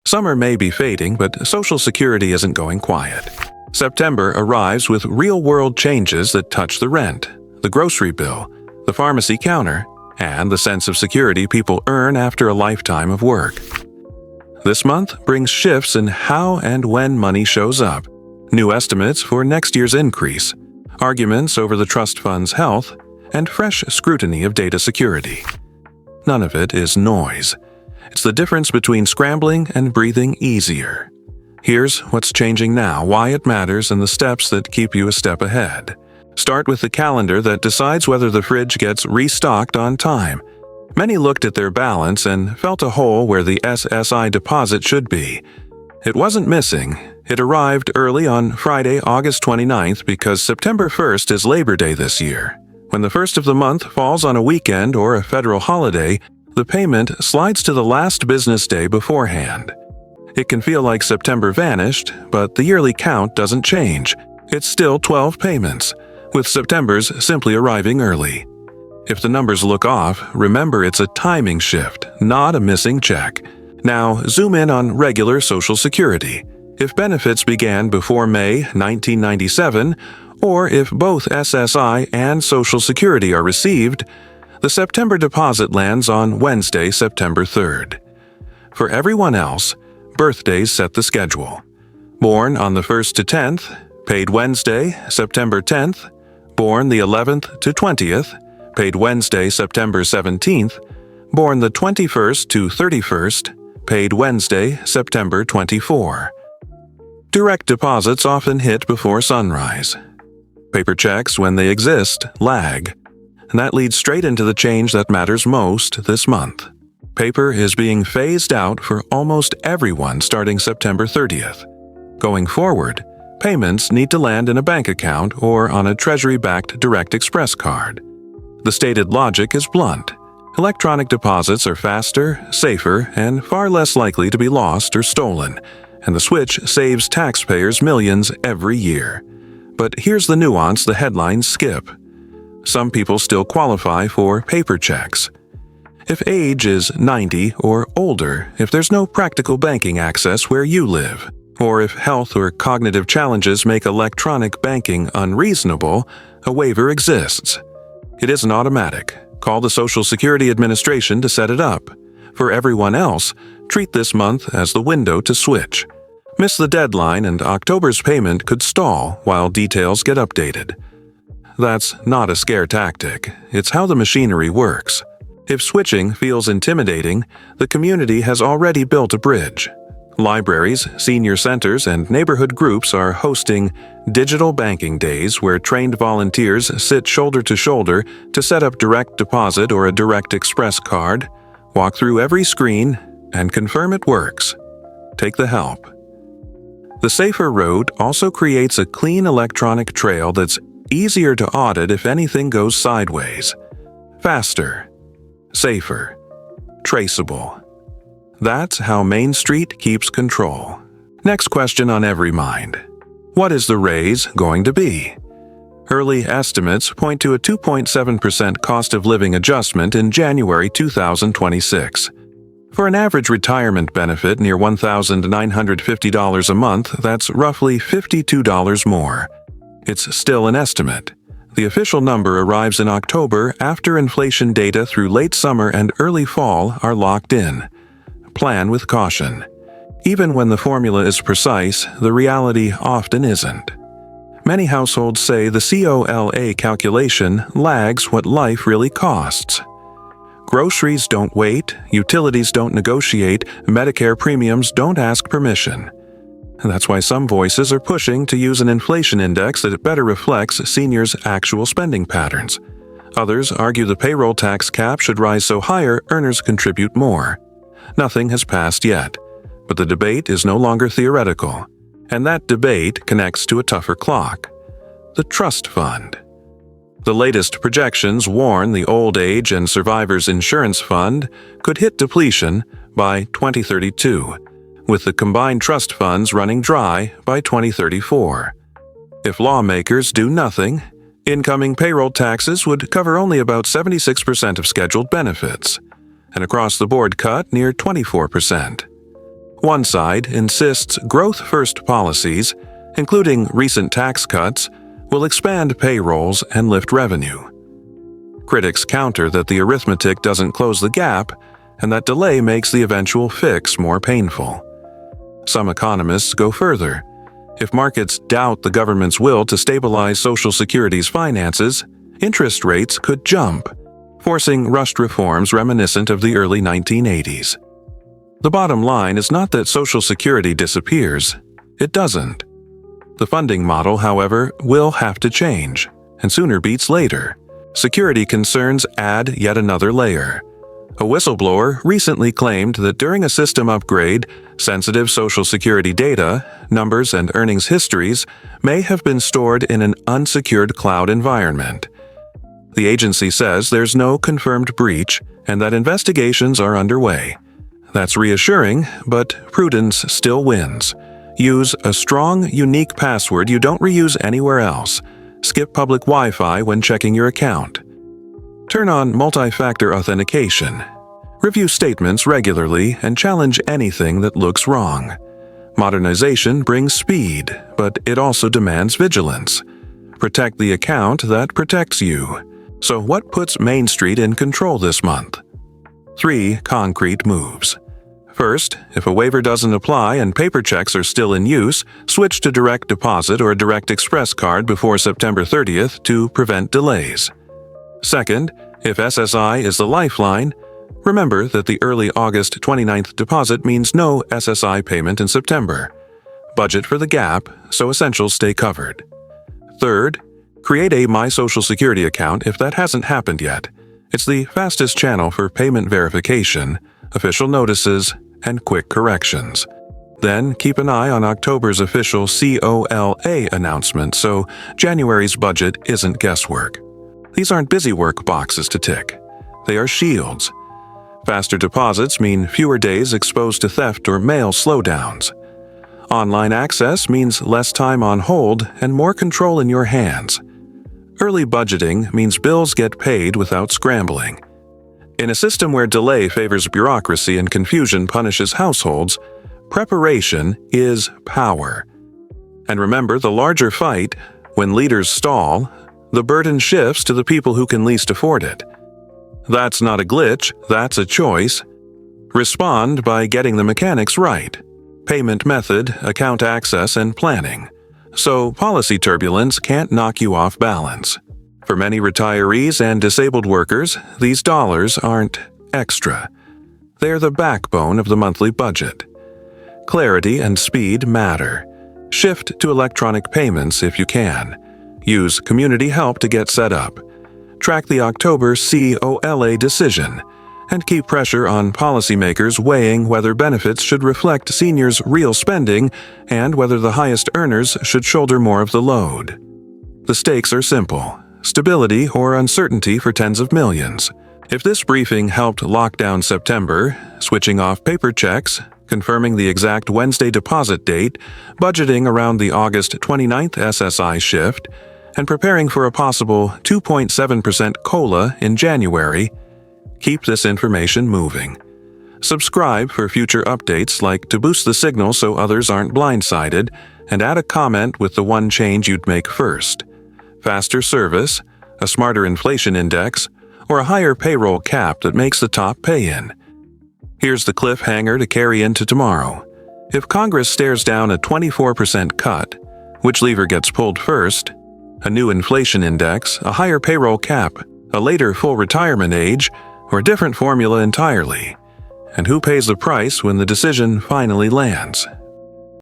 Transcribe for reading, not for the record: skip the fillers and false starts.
Summer may be fading, but Social Security isn't going quiet. September arrives with real-world changes that touch the rent, the grocery bill, the pharmacy counter, and the sense of security people earn after a lifetime of work. This month brings shifts in how and when money shows up, new estimates for next year's increase, arguments over the trust fund's health, and fresh scrutiny of data security. None of it is noise. It's the difference between scrambling and breathing easier. Here's what's changing now, why it matters, and the steps that keep you a step ahead. Start with the calendar that decides whether the fridge gets restocked on time. Many looked at their balance and felt a hole where the SSI deposit should be. It wasn't missing. It arrived early on Friday, August 29th because September 1st is Labor Day this year. When the first of the month falls on a weekend or a federal holiday, the payment slides to the last business day beforehand. It can feel like September vanished, but the yearly count doesn't change. It's still 12 payments, with September's simply arriving early. If the numbers look off, remember it's a timing shift, not a missing check. Now, zoom in on regular Social Security. If benefits began before May 1997, or if both SSI and Social Security are received, the September deposit lands on Wednesday, September 3rd. For everyone else, birthdays set the schedule. Born on the 1st to 10th, paid Wednesday, September 10th. Born the 11th to 20th, paid Wednesday, September 17th. Born the 21st to 31st, paid Wednesday, September 24. Direct deposits often hit before sunrise. Paper checks, when they exist, lag. And that leads straight into the change that matters most this month. Paper is being phased out for almost everyone starting September 30th. Going forward, payments need to land in a bank account or on a Treasury-backed Direct Express card. The stated logic is blunt. Electronic deposits are faster, safer, and far less likely to be lost or stolen, and the switch saves taxpayers millions every year. But here's the nuance the headlines skip. Some people still qualify for paper checks. If age is 90 or older, if there's no practical banking access where you live, or if health or cognitive challenges make electronic banking unreasonable, a waiver exists. It isn't automatic. Call the Social Security Administration to set it up. For everyone else, treat this month as the window to switch. Miss the deadline and October's payment could stall while details get updated. That's not a scare tactic. It's how the machinery works. If switching feels intimidating, the community has already built a bridge. Libraries, senior centers, and neighborhood groups are hosting digital banking days where trained volunteers sit shoulder to shoulder to set up direct deposit or a Direct Express card, walk through every screen, and confirm it works. Take the help. The safer road also creates a clean electronic trail that's easier to audit if anything goes sideways. Faster, safer, traceable. That's how Main Street keeps control. Next question on every mind. What is the raise going to be? Early estimates point to a 2.7% cost of living adjustment in January 2026. For an average retirement benefit near $1,950 a month, that's roughly $52 more. It's still an estimate. The official number arrives in October after inflation data through late summer and early fall are locked in. Plan with caution. Even when the formula is precise, the reality often isn't. Many households say the COLA calculation lags what life really costs. Groceries don't wait, utilities don't negotiate, Medicare premiums don't ask permission. And that's why some voices are pushing to use an inflation index that better reflects seniors' actual spending patterns. Others argue the payroll tax cap should rise so higher earners contribute more. Nothing has passed yet, but the debate is no longer theoretical. And that debate connects to a tougher clock: the trust fund. The latest projections warn the Old Age and Survivors Insurance Fund could hit depletion by 2032, with the combined trust funds running dry by 2034. If lawmakers do nothing, incoming payroll taxes would cover only about 76% of scheduled benefits, an across-the-board cut near 24%. One side insists growth-first policies, including recent tax cuts, will expand payrolls and lift revenue. Critics counter that the arithmetic doesn't close the gap and that delay makes the eventual fix more painful. Some economists go further. If markets doubt the government's will to stabilize Social Security's finances, interest rates could jump, forcing rushed reforms reminiscent of the early 1980s. The bottom line is not that Social Security disappears. It doesn't. The funding model, however, will have to change, and sooner beats later. Security concerns add yet another layer. A whistleblower recently claimed that during a system upgrade, sensitive Social Security data, numbers, and earnings histories may have been stored in an unsecured cloud environment. The agency says there's no confirmed breach and that investigations are underway. That's reassuring, but prudence still wins. Use a strong, unique password you don't reuse anywhere else. Skip public Wi-Fi when checking your account. Turn on multi-factor authentication. Review statements regularly and challenge anything that looks wrong. Modernization brings speed, but it also demands vigilance. Protect the account that protects you. So what puts Main Street in control this month? 3 concrete moves. First, if a waiver doesn't apply and paper checks are still in use, switch to direct deposit or direct express card before September 30th to prevent delays. Second, if SSI is the lifeline, remember that the early August 29th deposit means no SSI payment in September. Budget for the gap so essentials stay covered. Third, create a My Social Security account if that hasn't happened yet. It's the fastest channel for payment verification, official notices, and quick corrections. Then keep an eye on October's official COLA announcement so January's budget isn't guesswork. These aren't busywork boxes to tick. They are shields. Faster deposits mean fewer days exposed to theft or mail slowdowns. Online access means less time on hold and more control in your hands. Early budgeting means bills get paid without scrambling. In a system where delay favors bureaucracy and confusion punishes households, preparation is power. And remember the larger fight, when leaders stall, the burden shifts to the people who can least afford it. That's not a glitch, that's a choice. Respond by getting the mechanics right. Payment method, account access, and planning. So policy turbulence can't knock you off balance. For many retirees and disabled workers, these dollars aren't extra. They're the backbone of the monthly budget. Clarity and speed matter. Shift to electronic payments if you can. Use community help to get set up. Track the October COLA decision. And keep pressure on policymakers weighing whether benefits should reflect seniors' real spending and whether the highest earners should shoulder more of the load. The stakes are simple. Stability or uncertainty for tens of millions. If this briefing helped lock down September, switching off paper checks, confirming the exact Wednesday deposit date, budgeting around the August 29th SSI shift, and preparing for a possible 2.7% COLA in January, keep this information moving. Subscribe for future updates like to boost the signal so others aren't blindsided, and add a comment with the one change you'd make first. Faster service, a smarter inflation index, or a higher payroll cap that makes the top pay-in. Here's the cliffhanger to carry into tomorrow. If Congress stares down a 24% cut, which lever gets pulled first? A new inflation index, a higher payroll cap, a later full retirement age, or a different formula entirely? And who pays the price when the decision finally lands?